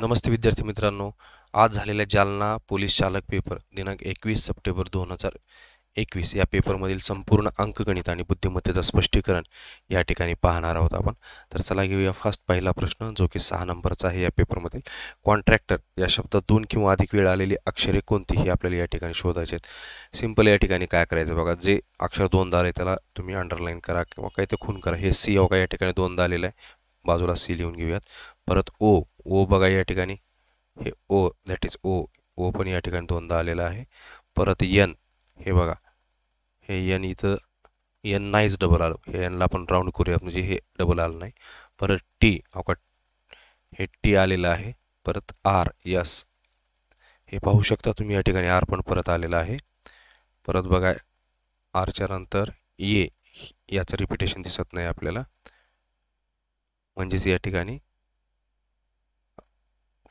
नमस्ते विद्यार्थी मित्रांनो, आज झालेल्या जालना पोलीस चालक पेपर दिनांक 21 सप्टेंबर 2021 या पेपरमधील संपूर्ण अंकगणित आणि बुद्धिमत्तेचं स्पष्टीकरण या ठिकाणी पाहणार आहोत आपण. तर चला घेऊया फर्स्ट पहिला प्रश्न, जो की 6 नंबरचा आहे या पेपरमधील. कॉन्ट्रॅक्टर या शब्दात 2 किंवा अधिक वेळा आलेली अक्षरे कोणती हे आपल्याला या ठिकाणी शोधायचे आहेत. सिंपल या ठिकाणी काय करायचं बघा, जे अक्षर दोनदा आले त्याला तुम्ही अंडरलाईन करा किंवा काही ते खून करा. हे सी बघा या ठिकाणी दोनदा आलेलं आहे, बाजूला सी लिहून घेऊयात. परत ओ ओ बघा या ठिकाणी, हे ओ दॅट इज ओ, ओ पण या ठिकाणी दोनदा आलेला आहे. परत यन, हे बघा हे यन इथं यन नाहीच डबल आलं, हे यनला आपण राऊंड करूयात म्हणजे हे डबल आलं नाही. परत टी अवका हे टी आलेलं आहे. परत आर यस, हे पाहू शकता तुम्ही या ठिकाणी आर पण परत आलेला आहे. परत बघा आरच्या नंतर ये, याचं रिपिटेशन दिसत नाही आपल्याला, म्हणजेच या ठिकाणी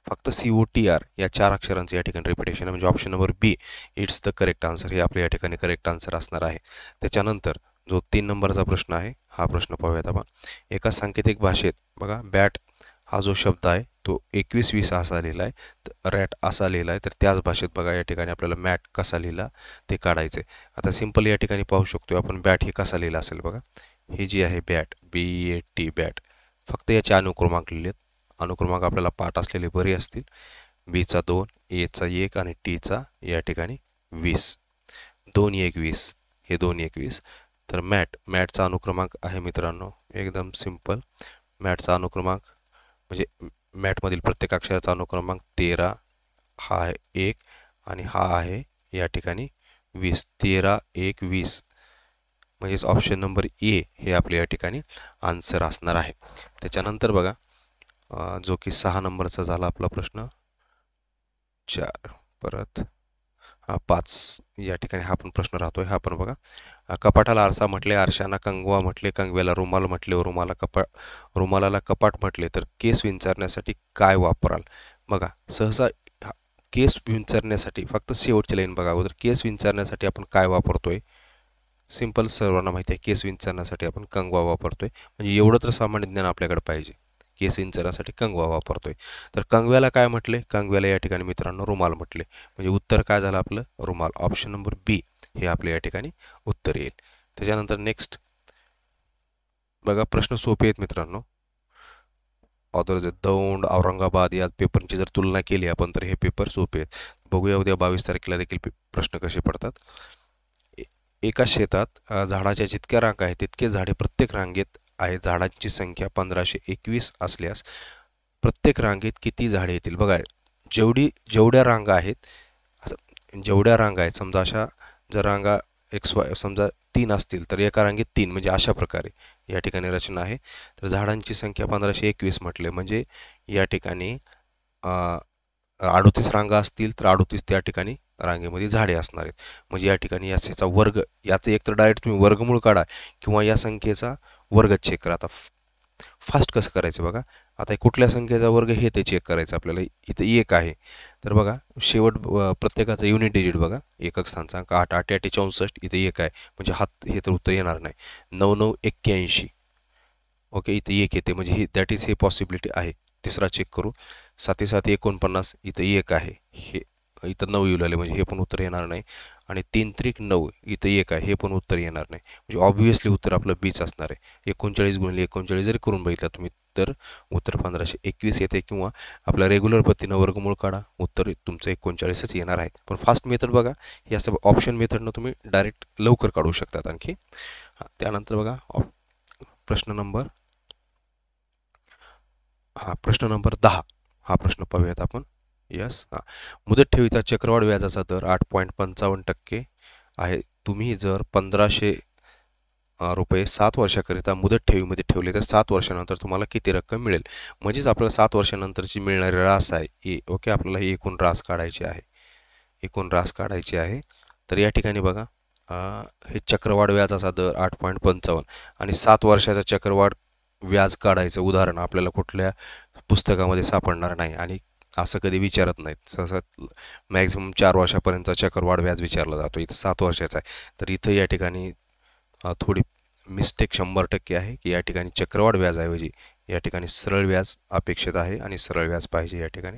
फक्त COTR या 4 अक्षरांचं या ठिकाणी रिपिटेशन आहे, म्हणजे option number B it's the correct answer, हे आपल्या या ठिकाणी करेक्ट आन्सर असणार आहे. त्याच्यानंतर जो 3 नंबरचा प्रश्न आहे, हा प्रश्न पाहूयात आपण. एका सांकेतिक भाषेत बघा बॅट हा जो शब्द आहे तो 21-20 असा लिहिला आहे, तर रॅट असा लिहिला आहे. तर त्याच भाषेत बघा या ठिकाणी आपल्याला मॅट कसा लिहिला ते काढायचे. आता सिंपल या ठिकाणी पाहू शकतो आपण बॅट हे कसा लिहिला असेल बघा. ही जी आहे बॅट, BAT बॅट, फक्त याचे अनुक्रमांक लिहिलेत. अनुक्रमांक आपल्याला पाठ असलेले बरे असतील. बीचा 2, एचा 1 आणि टीचा या ठिकाणी 20. 2 1 20, हे 2 1 20. तर मॅटचा अनुक्रमांक आहे मित्रांनो एकदम सिंपल. मॅटचा अनुक्रमांक म्हणजे मॅटमधील प्रत्येक अक्षराचा अनुक्रमांक 13, हा आहे 1 आणि हा आहे या ठिकाणी 20. 13 1 20, म्हणजेच ऑप्शन नंबर ए हे आपले या ठिकाणी आन्सर असणार आहे. त्याच्यानंतर बघा जो की 6 नंबरचा झाला आपला प्रश्न. 4 परत 5 या ठिकाणी हा पण प्रश्न राहतोय. हा पण बघा, कपाटाला आरसा म्हटले, आरशांना कंगवा म्हटले, कंगव्याला रुमाल म्हटले, रुमालाला कपाट म्हटले, तर केस विंचरण्यासाठी काय वापराल. बघा सहसा केस विंचरण्यासाठी फक्त शेवटची लाईन बघा अगोदर. केस विंचरण्यासाठी आपण काय वापरतोय, सिंपल सर्वांना माहिती आहे, केस विंचरण्यासाठी आपण कंगवा वापरतोय. म्हणजे एवढं तर सामान्य ज्ञान आपल्याकडे पाहिजे. केस विंचरण्यासाठी कंगवा वापरतोय. तर कंगव्याला काय म्हटले, कंगव्याला या ठिकाणी मित्रांनो रुमाल म्हटले. म्हणजे उत्तर काय झालं आपलं, रुमाल. ऑप्शन नंबर बी हे आपल्या या ठिकाणी उत्तर येईल. त्याच्यानंतर नेक्स्ट बघा, प्रश्न सोपे आहेत मित्रांनो. ऑथर दौंड, औरंगाबाद या पेपरची जर तुलना केली आपण तर हे पेपर सोपे आहेत. बघूया उद्या 22 तारखेला देखील प्रश्न कसे पडतात. एका शेतात झाडाच्या जितक्या रांगा आहेत तितके झाडे प्रत्येक रांगेत आहेत. झाडांची संख्या 1521 असल्यास प्रत्येक रांगेत किती झाडे येतील. बघा जेवढ्या रांगा आहेत, समजा अशा जर रांगा XY समजा 3 असतील तर एका रांगेत 3, म्हणजे अशा प्रकारे या ठिकाणी रचना आहे. तर झाडांची संख्या 1521 म्हटले म्हणजे या ठिकाणी 38 रांगा असतील तर 38 त्या ठिकाणी रांगेमध्ये झाडे असणार आहेत. म्हणजे या ठिकाणी याचा वर्ग, याचं एक तर डायरेक्ट तुम्ही वर्गमूळ काढा किंवा या संख्येचा वर्ग चेक करा. आता फास्ट कसं करायचं बघा. आता कुठल्या संख्येचा वर्ग हे ते चेक करायचं आपल्याला. इथं 1 आहे तर बघा शेवट प्रत्येकाचा युनिट डिजिट बघा, एकक स्थानचा 8 8 8 64, इथं 1 आहे म्हणजे हे तर उत्तर येणार नाही. 9 9 81, ओके इथं 1 येते म्हणजे ही दॅट इज हे पॉसिबिलिटी आहे. तिसरा चेक करू, 7 7 49, इथं 1 आहे, हे इथं 9 येऊ लागले म्हणजे हे पण उत्तर येणार नाही. आणि 3 3 9, इथं 1 आहे, हे पण उत्तर येणार नाही. म्हणजे ऑब्व्हियसली उत्तर आपलं बीच असणार आहे. 39 गुणिले 39 जरी करून बघितलं तुम्ही तर उत्तर 1521 येते. किंवा आपल्या रेग्युलर पद्धतीनं वर्गमूळ काढा, उत्तर तुमचं 39च येणार आहे. पण फास्ट मेथड बघा, हे असं ऑप्शन मेथडनं तुम्ही डायरेक्ट लवकर काढू शकतात आणखी. त्यानंतर बघा प्रश्न नंबर 10 हा प्रश्न पाहूयात आपण. यस, मुदत ठेवीचा चक्रवाढ व्याजाचा दर 8.55% आहे. तुम्ही जर 1500 रुपये 7 वर्षाकरिता मुदत ठेवीमध्ये ठेवले तर 7 वर्षानंतर तुम्हाला किती रक्कम मिळेल. म्हणजेच आपल्याला 7 वर्षानंतरची मिळणारी रास आहे ओके, आपल्याला ही एकूण रास काढायची आहे. तर या ठिकाणी बघा हे चक्रवाढ व्याजाचा दर 8.55 आणि 7 वर्षाचा चक्रवाढ व्याज काढायचं उदाहरण आपल्याला कुठल्या पुस्तकामध्ये सापडणार नाही आणि असं कधी विचारत नाहीत. सहसा मॅक्झिमम 4 वर्षापर्यंतचा चक्रवाढ व्याज विचारला जातो, इथं 7 वर्षाचा आहे. तर इथं या ठिकाणी थोडी मिस्टेक 100% आहे की या ठिकाणी चक्रवाढ व्याजाऐवजी या ठिकाणी सरळ व्याज अपेक्षित आहे आणि सरळ व्याज पाहिजे. या ठिकाणी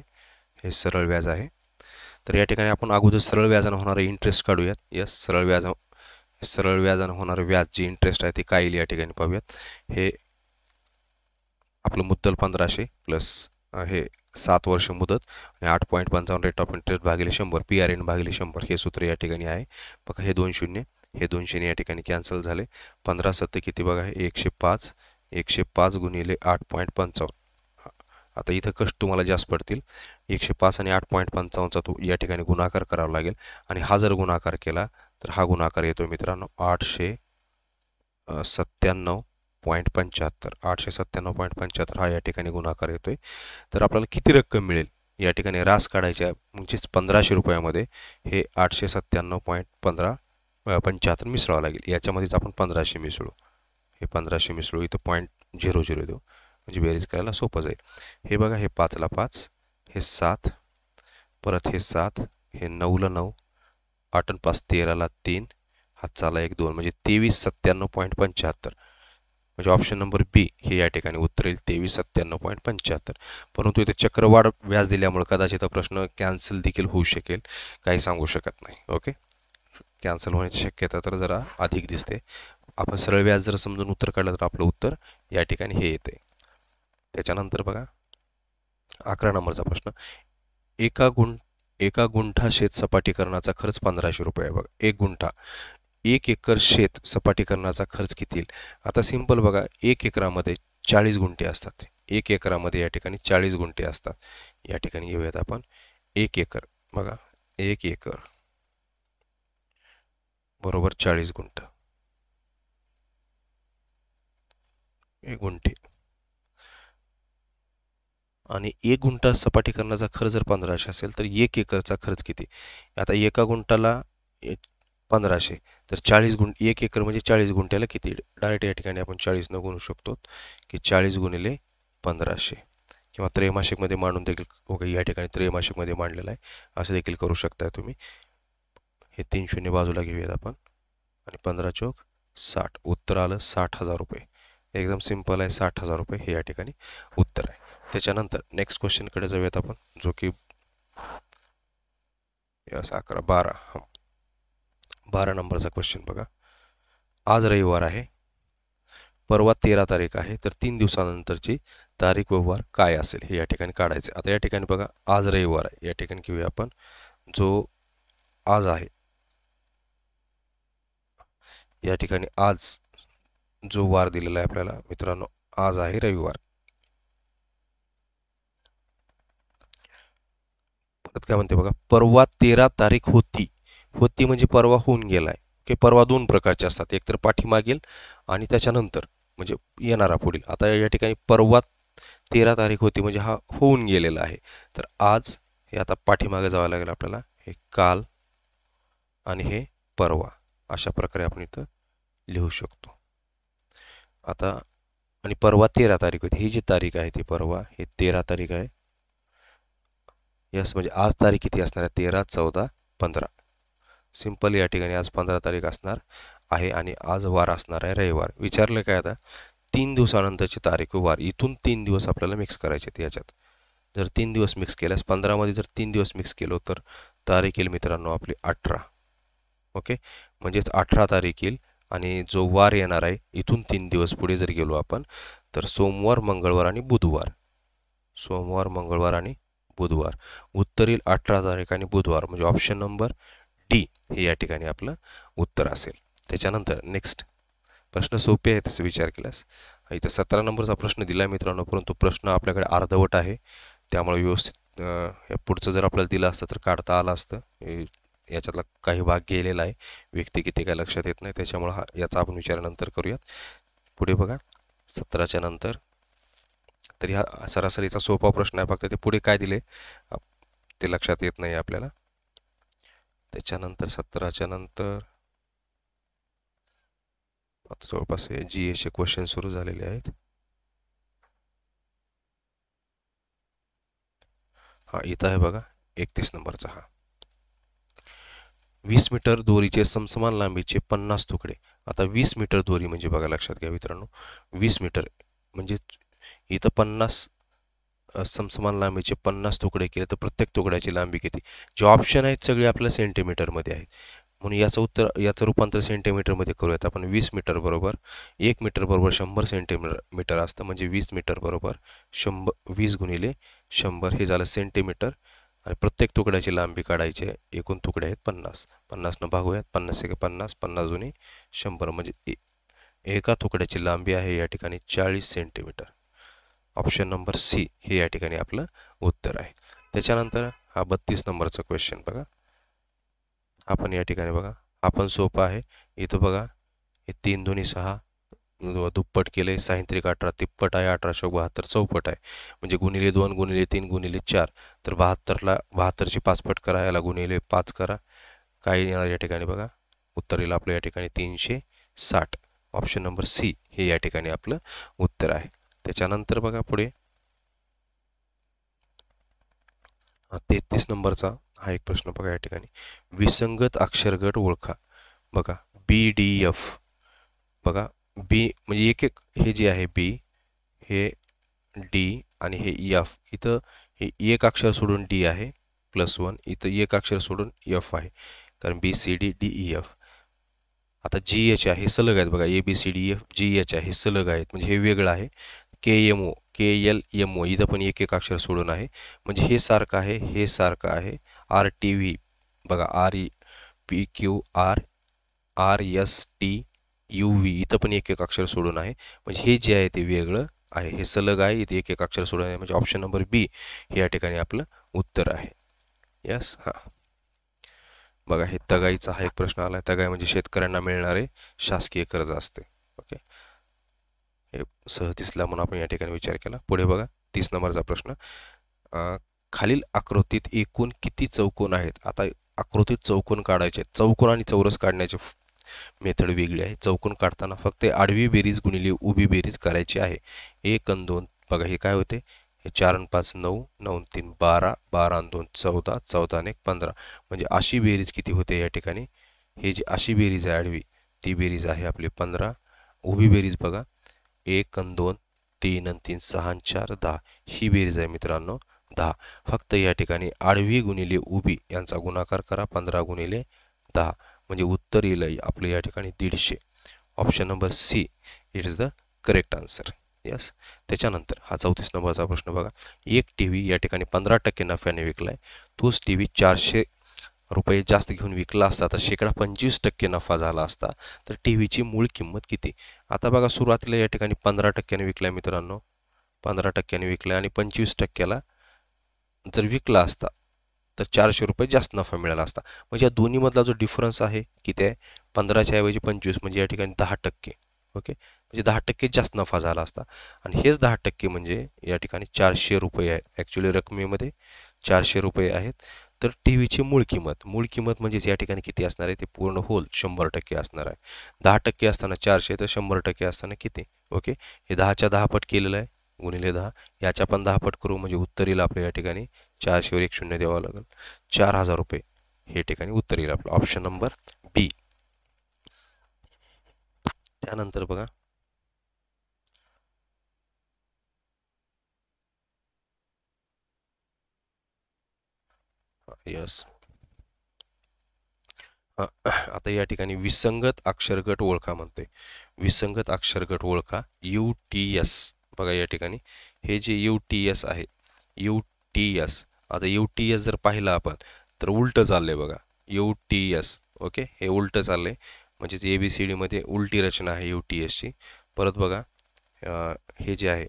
हे सरळ व्याज आहे. तर या ठिकाणी आपण अगोदर सरळ व्याजानं होणारं इंटरेस्ट काढूयात. यस, सरळ व्याजानं होणारं व्याज जे इंटरेस्ट आहे ते काय येईल या ठिकाणी पाहूयात. हे आपलं मुद्दल 1500 प्लस हे 7 वर्ष मुदत आणि 8.55 रेट ऑफ इंटरेस्ट भागिले 100 PRN भागिले 100 हे सूत्र या ठिकाणी आहे. बघा हे 2 शून्य या ठिकाणी कॅन्सल झाले. 15 सत्ते किती बघा हे 105 गुणिले 8.55. आता इथं कष्ट तुम्हाला जास्त पडतील. 105 आणि 8.55चा तो या ठिकाणी गुणाकार करावा लागेल आणि हा जर गुणाकार केला तर हा गुणाकार येतो मित्रांनो 897.75 हा या ठिकाणी गुणाकार येतोय. तर आपल्याला किती रक्कम मिळेल या ठिकाणी रास काढायच्या म्हणजेच 1500 रुपयामध्ये हे 897.75 मिसळावं लागेल. याच्यामध्येच आपण 1500 मिसळू. हे 1500 मिसळू इथं 0.00 देऊ म्हणजे बेरीज करायला सोपं जाईल. हे बघा हे 5ला 5 हे 7 परत हे 7 हे 9ला 9 8 आणि 5 13ला 3 हातचाला 1 2 म्हणजे 2397.75 म्हणजे ऑप्शन नंबर बी हे या ठिकाणी उत्तर येईल 2397.75. परंतु इथे चक्रवाढ व्याज दिल्यामुळे कदाचित हा प्रश्न कॅन्सल देखील होऊ शकेल. काही सांगू शकत नाही. ओके, कॅन्सल होण्याची शक्यता तर जरा अधिक दिसते. आपण सरळ व्याज जर समजून उत्तर काढलं तर आपलं उत्तर या ठिकाणी हे येते. त्याच्यानंतर बघा 11 नंबरचा प्रश्न. एका गुंठा शेत सपाटीकरणाचा खर्च 1500 रुपये आहे. बघा 1 गुंठा 1 एकर शेत सपाटीकरणाचा खर्च किती येईल. आता सिंपल बघा 1 एकरामध्ये 40 गुंठे असतात. 1 एकरामध्ये या ठिकाणी 40 गुंठे असतात. या ठिकाणी घेऊयात आपण 1 एकर. बघा 1 एकर बरोबर 40 गुंठ 1 गुंठे आणि 1 गुंठा सपाटीकरणाचा खर्च जर 1500 असेल तर 1 एकरचा खर्च किती. आता एका गुंठाला 1500 तर 1 एकर म्हणजे 40 गुंठ्याला किती. डायरेक्ट या ठिकाणी आपण 40 न गुणू शकतो की 40 गुणिले 1500 किंवा त्रैमासिकमध्ये मांडून देखील ओके या ठिकाणी त्रैमासिकमध्ये मांडलेला आहे असं देखील करू शकताय तुम्ही. हे 3 शून्य बाजूला घेऊयात आपण आणि 15 चौक 60 उत्तर आलं 60,000 रुपये. एकदम सिंपल आहे 60,000 रुपये हे या ठिकाणी उत्तर आहे. त्याच्यानंतर नेक्स्ट क्वेश्चनकडे जाऊयात आपण जो की 12 नंबरचा क्वेश्चन बघा. आज रविवार आहे, परवा 13 तारीख आहे, तर 3 दिवसानंतरची तारीख व वार काय असेल हे या ठिकाणी काढायचे. आता या ठिकाणी बघा आज रविवार आहे. या ठिकाणी घेऊया आपण जो आज आहे या ठिकाणी आज जो वार दिलेला आहे आपल्याला मित्रांनो आज आहे रविवार. परत काय म्हणते बघा परवा 13 तारीख होती म्हणजे परवा होऊन गेलाय. ओके, परवा 2 प्रकारचे असतात, एक तर पाठीमागील आणि त्याच्यानंतर म्हणजे येणारा पुढील. आता या ठिकाणी परवा 13 तारीख होती म्हणजे हा होऊन गेलेला आहे. तर आज हे आता पाठीमागे जावं लागेल आपल्याला. हे काल आणि हे परवा अशा प्रकारे आपण इथं लिहू शकतो. आता आणि परवा 13 तारीख होती. ही जी तारीख आहे ती परवा हे 13 तारीख आहे. यस, म्हणजे आज तारीख किती असणार आहे 13 14 15. सिंपल या ठिकाणी आज 15 तारीख असणार आहे आणि आज वार असणार आहे रविवार. विचारलं काय आता 3 दिवसानंतरची तारीख व वार इथून 3 दिवस आपल्याला मिक्स करायचे आहेत. याच्यात जर 3 दिवस मिक्स केल्यास 15 मध्ये जर 3 दिवस मिक्स केलो तर तारीख येईल मित्रांनो आपली 18. ओके, म्हणजेच 18 तारीख येईल आणि जो वार येणार आहे इथून 3 दिवस पुढे जर गेलो आपण तर सोमवार मंगळवार आणि बुधवार उत्तर येईल 18 तारीख आणि बुधवार म्हणजे ऑप्शन नंबर डी हे या ठिकाणी आपलं उत्तर असेल. त्याच्यानंतर नेक्स्ट प्रश्न सोपे आहे तसे विचार केल्यास. इथं 17 नंबरचा प्रश्न दिला आहे मित्रांनो, परंतु प्रश्न आपल्याकडे अर्धवट आहे त्यामुळे व्यवस्थित पुढचं जर आपल्याला दिलं असतं तर काढता आलं असतं. याच्यातला काही भाग गेलेला आहे, व्यक्ती किती काय लक्षात येत नाही, त्याच्यामुळे याचा आपण विचार नंतर करूयात. पुढे बघा 17च्या नंतर तरी हा सरासरीचा सोपा प्रश्न आहे, फक्त ते पुढे काय दिले ते लक्षात येत नाही आपल्याला. त्याच्यानंतर 17च्या नंतर आता जवळपास GS चे क्वेश्चन सुरू झालेले आहेत. हा इथं आहे बघा 31 नंबरचा. हा 20 मीटर दोरीचे समसमान लांबीचे 50 तुकडे. आता 20 मीटर दोरी म्हणजे बघा लक्षात घ्या मित्रांनो 20 मीटर म्हणजे इथं 50 समसमान लांबीचे 50 तुकडे केले तर प्रत्येक तुकड्याची लांबी किती? जे ऑप्शन आहेत सगळे आपल्या सेंटीमीटरमध्ये आहेत. म्हणून याचं रूपांतर सेंटीमीटरमध्ये करूयात आपण. 20 मीटर बरोबर 1 मीटर बरोबर 100 सेंटीमीटर असतं, म्हणजे 20 मीटर बरोबर 20 गुणिले 100 हे झालं सेंटीमीटर. आणि प्रत्येक तुकड्याची लांबी काढायची आहे. एकूण तुकडे आहेत 50. 50 भागूयात. 50 एक 50, 50 दुनी 100, म्हणजे एका तुकड्याची लांबी आहे या ठिकाणी 40 सेंटीमीटर. ऑप्शन नंबर सी हे या ठिकाणी आपलं उत्तर आहे. त्याच्यानंतर हा 32 नंबरचा क्वेश्चन बघा. आपण या ठिकाणी बघा, आपण सोपं आहे. इथं बघा, हे 3 दुनी 6 दुप्पट केले, 6 त्रिक 18 तिप्पट आहे, 18 चौक 72 चौपट आहे, म्हणजे गुणिले 2 गुणिले 3 गुणिले 4. तर 72ला 72ची 5 पट करा, याला गुणिले 5 करा. काय येणार या ठिकाणी बघा, उत्तर येईल आपलं या ठिकाणी 360. ऑप्शन नंबर सी हे या ठिकाणी आपलं उत्तर आहे. त्याच्यानंतर बघा पुढे 33 नंबरचा हा एक प्रश्न बघा. या ठिकाणी विसंगत अक्षरगट ओळखा. बघा BDF. बघा बी म्हणजे एक हे जे आहे बी, हे डी आणि हे एफ. इथं हे एक अक्षर सोडून डी आहे +1, इथं एक अक्षर सोडून एफ आहे, कारण BCDDEF. आता GH आहे, हे सलग आहेत बघा. ABCDF GH आहे, हे सलग आहेत, म्हणजे हे वेगळं आहे. KMO KLMO इथं पण एक एक अक्षर सोडून आहे, म्हणजे हे सारखं आहे, हे सारखं आहे. RTV बघा, REPQRSTUV इथं पण एक एक अक्षर सोडून आहे, म्हणजे हे जे आहे ते वेगळं आहे. हे सलग आहे, इथे एक एक अक्षर सोडून आहे, म्हणजे ऑप्शन नंबर बी हे या ठिकाणी आपलं उत्तर आहे. यस. हां बघा, हे तगाईचा हा एक प्रश्न आला. तगाई म्हणजे शेतकऱ्यांना मिळणारे शासकीय कर्ज असते. ओके, हे सहज दिसला म्हणून आपण या ठिकाणी विचार केला. पुढे बघा 30 नंबरचा प्रश्न. खालील आकृतीत एकूण किती चौकोन आहेत? आता आकृतीत चौकोन काढायचे. चौकोन आणि चौरस काढण्याचे मेथड वेगळी आहे. चौकोन काढताना फक्त आडवी बेरीज गुणिले उभी बेरीज करायची आहे. 1 आणि 2 बघा, हे काय होते? हे 4 आणि 5 9, 9 आणि 3 12, 12 आणि 2 14, 14 आणि 1 15, म्हणजे अशी बेरीज किती होते या ठिकाणी? हे जी अशी बेरीज आहे आडवी, ती बेरीज आहे आपली 15. उभी बेरीज बघा, 1 आणि 2 3 आणि 3 6 आणि 4 10, ही बेरीज आहे मित्रांनो 10. फक्त या ठिकाणी आडवी गुणिले उभी यांचा गुणाकार करा, 15 गुणिले 10, म्हणजे उत्तर येईल आपलं या ठिकाणी 150. Option number see it is the correct answer. Yes. त्याच्यानंतर हा 34 नंबरचा प्रश्न बघा. एक TV या ठिकाणी 15% नफ्याने विकलाय. तोच TV 400 रुपये जास्त घेऊन विकला असता तर शेकडा 25% नफा झाला असता, तर TVची मूळ किंमत किती? आता बघा, सुरुवातीला या ठिकाणी 15% विकलाय मित्रांनो, 15% विकलाय, आणि 25%ला जर विकला असता तर 400 रुपये जास्त नफा मिळाला असता. म्हणजे या दोन्हीमधला जो डिफरन्स आहे किती आहे? 15च्या ऐवजी 25, म्हणजे या ठिकाणी 10%. ओके, म्हणजे 10% जास्त नफा झाला असता. आणि हेच 10% म्हणजे या ठिकाणी 400 रुपये आहे. ॲक्च्युली रकमेमध्ये 400 रुपये आहेत. तर TVची मूळ किंमत म्हणजेच या ठिकाणी किती असणार आहे? ते पूर्ण होल 100% असणार आहे. 10% असताना 400, तर 100% असताना किती? ओके, हे 10च्या 10 पट केलेलं आहे, गुणिले 10, याच्या पण 10 पट करू, म्हणजे उत्तर येईल आपल्या या ठिकाणी 400 वर 1 शून्य द्यावं लागेल, 4000 रुपये हे ठिकाणी उत्तर येईल आपलं. ऑप्शन नंबर बी. त्यानंतर बघा, यस, आता या ठिकाणी विसंगत अक्षरगट ओळखा म्हणते. विसंगत अक्षरगट ओळखा, UTS. बघा या ठिकाणी हे जे UTS आहे, UTS, आता UTS जर पाहिलं आपण तर उलटं चाललंय बघा. UTS ओके, हे उलटं चाललंय, म्हणजेच ABCD मध्ये उलटी रचना आहे UTSची. परत बघा, हे जे आहे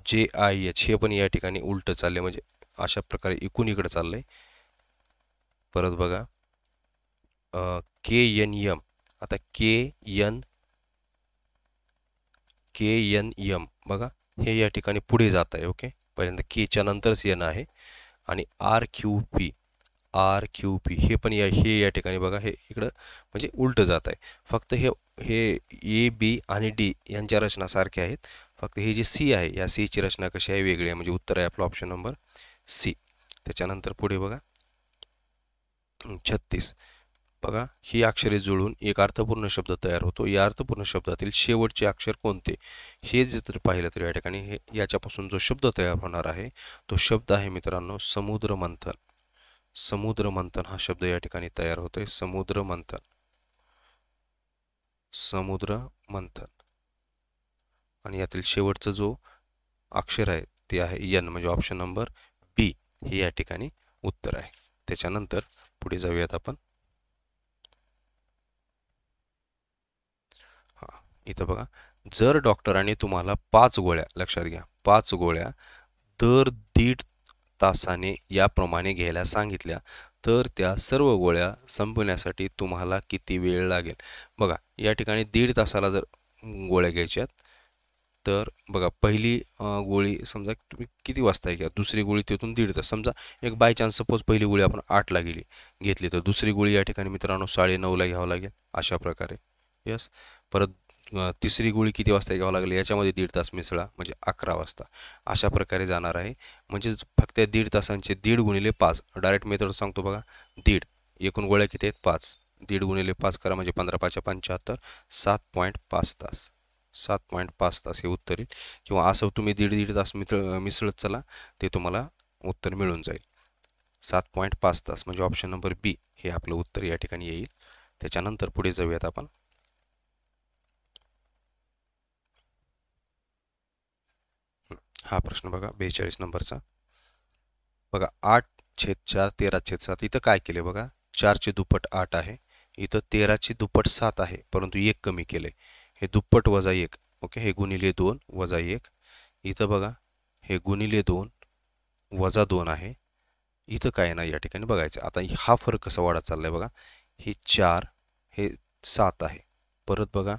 JIH हे पण या ठिकाणी उलटं चाललंय, म्हणजे अशा प्रकारे इकडून इकडे चाललंय. परत बघा, KNM, आता KNM बघा, हे या ठिकाणी पुढे जात आहे. ओके, पहिल्यांदा Kच्या नंतरच N आहे. आणि RQP हे पण या ठिकाणी बघा, हे इकडं म्हणजे उलटं जात आहे. फक्त हे A B आणि D यांच्या रचना सारख्या आहेत, फक्त हे जे C आहे या C ची रचना कशी आहे? वेगळी आहे, म्हणजे उत्तर आहे आपलं ऑप्शन नंबर C. त्याच्यानंतर पुढे बघा 36. बघा, ही अक्षरे जुळून एक अर्थपूर्ण शब्द तयार होतो. या अर्थपूर्ण शब्दातील शेवटचे अक्षर कोणते, हे जर पाहिलं तर या ठिकाणी हे याच्यापासून जो शब्द तयार होणार आहे तो शब्द आहे मित्रांनो समुद्र मंथन. समुद्र मंथन हा शब्द या ठिकाणी तयार होतोय. समुद्र मंथन, समुद्र मंथन. आणि यातील शेवटचा जो अक्षर आहे ते आहे एन, म्हणजे ऑप्शन नंबर बी हे या ठिकाणी उत्तर आहे. त्याच्यानंतर पुढे जाऊयात आपण. इथं बघा, जर डॉक्टरांनी तुम्हाला 5 गोळ्या, लक्षात घ्या 5 गोळ्या दर 1.5 तासाने याप्रमाणे घ्यायला सांगितल्या तर त्या सर्व गोळ्या संपवण्यासाठी तुम्हाला किती वेळ लागेल. बघा, या ठिकाणी 1.5 तासाला जर गोळ्या घ्यायच्यात तर बघा, पहिली गोळी समजा तुम्ही किती वाजता घ्या, दुसरी गोळी तिथून 1.5 तास. समजा एक बाय चान्स सपोज पहिली गोळी आपण 8ला घेतली तर दुसरी गोळी या ठिकाणी मित्रांनो 9:30ला घ्यावं लागेल, अशा प्रकारे. यस. परत तिसरी गोळी किती वाजता घ्यावं लागेल, याच्यामध्ये 1.5 तास मिसळा म्हणजे 11 वाजता. अशा प्रकारे जाणार आहे. म्हणजेच फक्त 1.5 तासांचे 1.5 गुणिले 5, डायरेक्ट मेथड सांगतो बघा. 1.5 एकूण गोळ्या किती आहेत 5, 1.5 गुणिले 5 करा म्हणजे 15 5 75, 7.5 तास. 7.5 तास हे उत्तर येईल. किंवा असं तुम्ही 1.5 तास मिसळत चला, ते तुम्हाला उत्तर मिळून जाईल. 7.5 तास म्हणजे ऑप्शन नंबर बी हे आपलं उत्तर या ठिकाणी येईल. त्याच्यानंतर पुढे जाऊयात आपण. हा प्रश्न बघा 42 नंबरचा. बघा, 8/4 13/7. इथं काय केले बघा, 4चे दुप्पट 8 आहे, इथं 13चे दुप्पट 7 आहे, परंतु 1 कमी केले. हे दुप्पट वजा 1. ओके, हे गुणिले 2 वजा 1. इथं बघा, हे गुणिले 2 वजा 2 आहे. इथं काय नाही या ठिकाणी बघायचं. आता हा फरक कसा वाढत चाललाय बघा, हे 4 हे 7 आहे. परत बघा,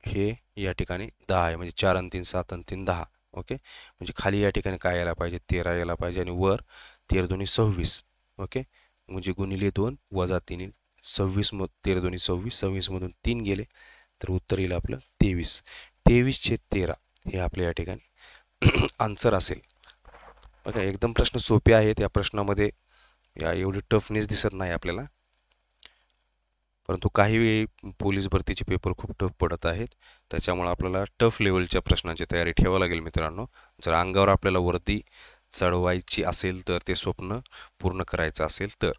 हे या ठिकाणी 10 आहे, म्हणजे 4 आणि 3 7 आणि 3 10. ओके, म्हणजे खाली या ठिकाणी काय यायला पाहिजे 13 यायला पाहिजे आणि वर 13 2 26. ओके, म्हणजे गुणिले 2 वजा 3 26, 13 2 26, 26 मधून 3 गेले तर उत्तर येईल आपलं 23. 23/13 हे आपल्या या ठिकाणी आन्सर असेल. बघा, एकदम प्रश्न सोपे आहेत. या प्रश्नामध्ये एवढी टफनेस दिसत नाही आपल्याला, परंतु काही वेळी पोलीस भरतीचे पेपर खूप टफ पडत आहेत, त्याच्यामुळे आपल्याला टफ लेवलच्या प्रश्नांची तयारी ठेवावी लागेल मित्रांनो. जर अंगावर आपल्याला वर्दी चढवायची असेल तर, ते स्वप्न पूर्ण करायचं असेल तर.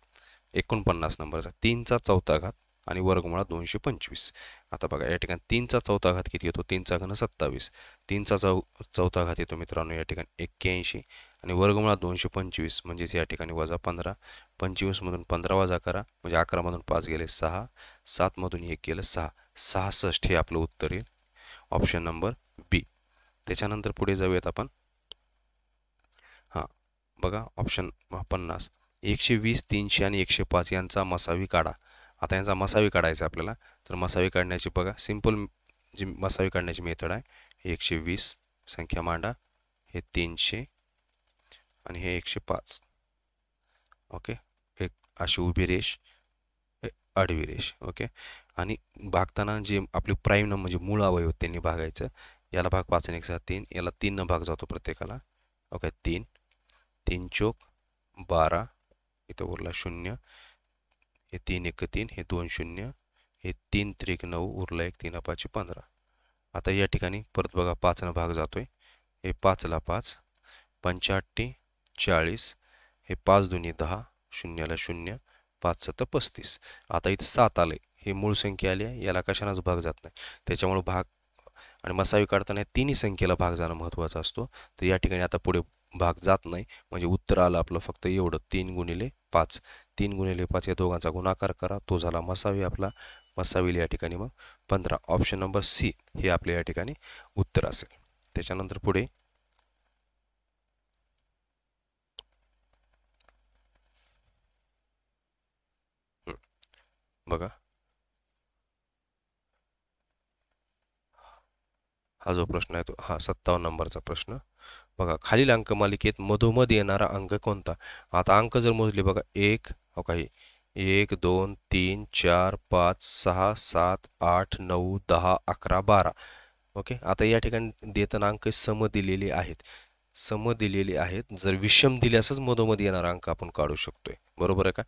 49 नंबरचा 3चा चौथा घात आणि वर्गमुळात 225. आता बघा, या ठिकाणी 3चा चौथा घात किती येतो, 3चा घन 27. 3चा चौथा घात येतो मित्रांनो या ठिकाणी 81 आणि वर्गमुळात 225 म्हणजेच या ठिकाणी वजा 15. 25 मधून 15 वजा करा म्हणजे 11 मधून 5 गेले 6, 7 मधून 1 गेलं 6. 66 हे आपलं उत्तर येईल, ऑप्शन नंबर बी. त्याच्यानंतर पुढे जाऊयात आपण. हां बघा, ऑप्शन 50. 120 300 आणि 105 यांचा मसावी काढा. आता यांचा मसावी काढायचा आपल्याला, तर मसावी काढण्याची बघा सिंपल जी मसावी काढण्याची मेथड आहे. 120 संख्या मांडा, हे 300 आणि हे 105. ओके, एक अशी उभी रेष, आडवी रेष. ओके, आणि भागताना जे आपले प्राईम नंबर म्हणजे मूळ अवयव त्यांनी भागायचं. याला भाग 5 आणि 1 6 3, याला 3 न भाग जातो प्रत्येकाला. ओके, 3 3 चौक 12, इथं उरला 0, हे 3 1 3, हे 2 0, हे 3 त्रिक 9, उरला 1, 3 5 15. आता या ठिकाणी परत बघा 5 न भाग जातोय, हे 5ला 5, 85 40, हे 5 2 10, 0ला 0, 5 7 35. आता इथं 7 आले, हे मूळ संख्या आली आहे, याला कशानेच भाग जात नाही, त्याच्यामुळे भाग आणि मसावी काढताना तिन्ही संख्येला भाग जाणं महत्त्वाचा असतो. तर या ठिकाणी आता पुढे भाग जात नाही, म्हणजे उत्तर आलं आपलं फक्त एवढं 3 गुणिले 5. 3 गुणिले 5 या दोघांचा गुणाकार करा, तो झाला मसावी आपला. मसावील या ठिकाणी मग 15. ऑप्शन नंबर सी हे आपल्या या ठिकाणी उत्तर असेल. त्याच्यानंतर पुढे बघा, हा जो प्रश्न आहे तो 57 नंबरचा प्रश्न. बघा, खालील अंकमालिकेत मधोमध येणारा अंक कोणता. आता अंक जर मोजले बघा, 1 हो काही 1 2 3 4 5 6 7 8 9 10 11 12. ओके, आता या ठिकाणी देताना अंक सम दिलेले आहेत. सम दिलेले आहेत, जर विषम दिल्यासच मधोमध येणारा अंक आपण काढू शकतोय, बरोबर आहे का.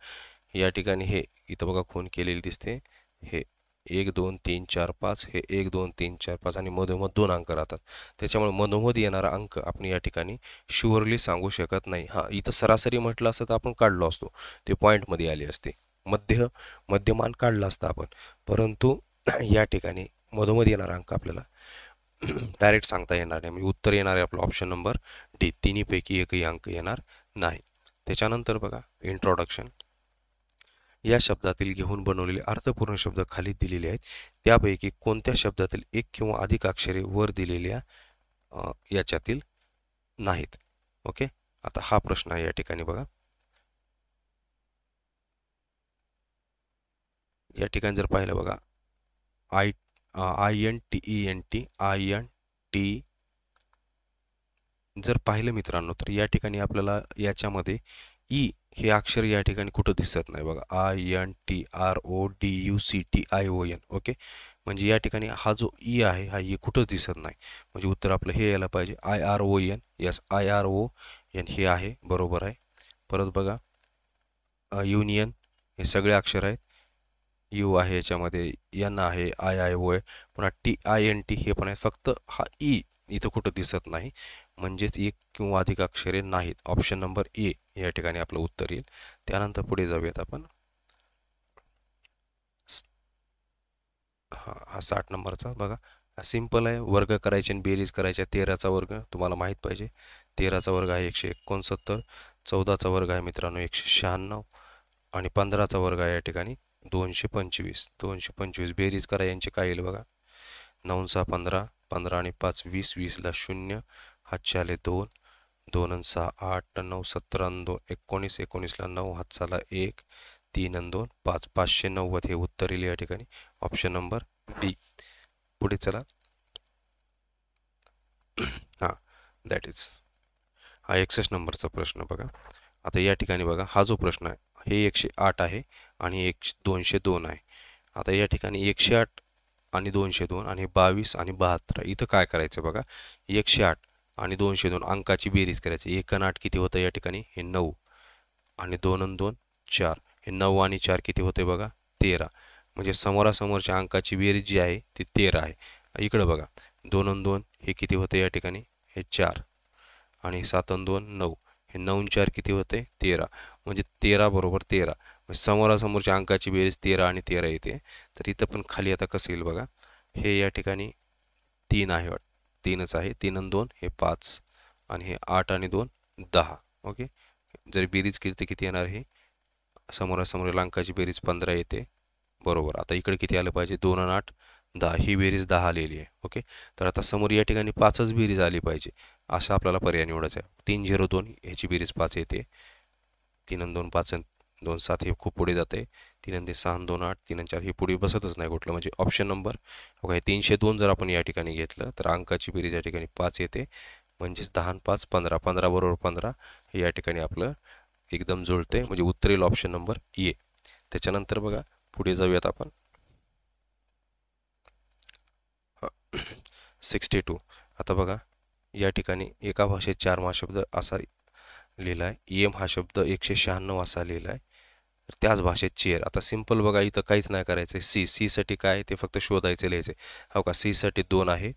या ठिकाणी हे इथं बघा खून केलेली दिसते, हे 1 2 3 4 5, हे 1 2 3 4 5 आणि मधोमध 2 अंक राहतात. त्याच्यामुळे मधोमध येणारा अंक आपण या ठिकाणी शुअरली सांगू शकत नाही. हां, इथं सरासरी म्हटलं असतं तर आपण काढलो असतो, ते पॉईंटमध्ये आले असते, मध्यमान काढला असता आपण, परंतु या ठिकाणी मधोमध येणारा अंक आपल्याला डायरेक्ट सांगता येणार नाही. म्हणजे उत्तर येणार आहे आपलं ऑप्शन नंबर डी, तिन्हीपैकी एकही अंक येणार नाही. त्याच्यानंतर बघा इंट्रोडक्शन. या शब्दातील घेऊन बनवलेले अर्थपूर्ण शब्द खाली दिलेले आहेत. त्यापैकी कोणत्या शब्दातील एक किंवा अधिक अक्षरे वर दिलेल्या याच्यातील नाहीत. ओके, आता हा प्रश्न आहे या ठिकाणी बघा. या ठिकाणी जर पाहिलं बघा, INTENT जर पाहिलं मित्रांनो, तर या ठिकाणी आपल्याला याच्यामध्ये ई हे अक्षर या ठिकाणी कुठं दिसत नाही बघा. INTRODUCTION. ओके, म्हणजे या ठिकाणी हा जो ई आहे हा ई कुठंच दिसत नाही. म्हणजे उत्तर आपलं हे यायला पाहिजे IRON. यस, IRON हे आहे, बरोबर आहे. परत बघा युनियन, हे सगळे अक्षर आहेत. यू आहे याच्यामध्ये, एन आहे, IIO आहे, पुन्हा TINT हे पण आहे. फक्त हा ई इथं कुठं दिसत नाही, म्हणजेच एक किंवा अधिक अक्षरे नाहीत. ऑप्शन नंबर ए या ठिकाणी आपलं उत्तर येईल. त्यानंतर पुढे जाऊयात आपण. हा 60 नंबरचा बघा, सिंपल आहे. वर्ग करायचे आणि बेरीज करायच्या. 13चा वर्ग तुम्हाला माहीत पाहिजे. 13चा वर्ग आहे 169, 14चा वर्ग आहे मित्रांनो 196 आणि 15चा वर्ग आहे या ठिकाणी 225. 225 बेरीज करा, यांचे काय येईल बघा. 9 6 15, 15 आणि 5 20, 20ला 0, हातचे आले 2, 2 आणि 6 8 9, 17 आणि 2 19, 19ला 9, हातचाला 1, 3 आणि 2 5, 590 हे उत्तर येईल या ठिकाणी ऑप्शन नंबर बी. पुढे चला. हां, दॅट इज हा 61 नंबरचा प्रश्न बघा. आता या ठिकाणी बघा, हा जो प्रश्न आहे हे 108 आहे आणि 202 आहे. आता या ठिकाणी 108 आणि 202 आणि 22 आणि 72 इथं काय करायचं बघा. 108 आणि 202 अंकाची बेरीज करायची. 1 आणि 8 किती होतं या ठिकाणी, हे 9 आणि 2 आणि 2 4, हे 9 आणि 4 किती होते बघा, 13. म्हणजे समोरासमोरच्या अंकाची बेरीज जी आहे ती 13 आहे. इकडं बघा 2 आणि 2 हे किती होते या ठिकाणी, हे 4 आणि 7 आणि 2 9, हे 9 आणि 4 किती होते, 13. म्हणजे 13 बरोबर 13. समोरासमोरच्या अंकाची बेरीज 13 आणि 13 येते. तर इथं पण खाली आता कसं येईल बघा. हे या ठिकाणी 3 आहे, 3च आहे. 3 आणि 2 हे 5 आणि हे 8 आणि 2 10. ओके, जर बेरीज केली तर किती येणार, हे समोरासमोरील अंकाची बेरीज 15 येते, बरोबर. आता इकडे किती आलं पाहिजे, 2 आणि 8 10, ही बेरीज 10 आलेली आहे. ओके, तर आता समोर या ठिकाणी 5च बेरीज आली पाहिजे, असा आपल्याला पर्याय निवडायचा आहे. 3 0 2 ह्याची बेरीज 5 येते. 3 आणि 2 5 आणि 2 7 हे खूप पुढे जाते. 3 आणि 6 आणि 2 8, 3 आणि 4 हे पुढे बसतच नाही कुठलं. म्हणजे ऑप्शन नंबर बघा, 302 जर आपण या ठिकाणी घेतलं तर अंकाची बेरीज या ठिकाणी 5 येते. म्हणजेच 10 आणि 5 15, 15 बरोबर 15 हे या ठिकाणी आपलं एकदम जुळते. म्हणजे उत्तर येईल ऑप्शन नंबर ए. त्याच्यानंतर बघा पुढे जाऊयात आपण. 62. आता बघा या ठिकाणी एका भाषेत 4 महाशब्द असा लिहिला आहे. एम हा शब्द 196 असा लिहिला आहे. तर त्याच भाषेत चेअर. आता सिंपल बघा, इथं काहीच नाही करायचं आहे. सी साठी काय ते फक्त शोधायचं, लिहायचं. हो का, सी साठी 2 आहे,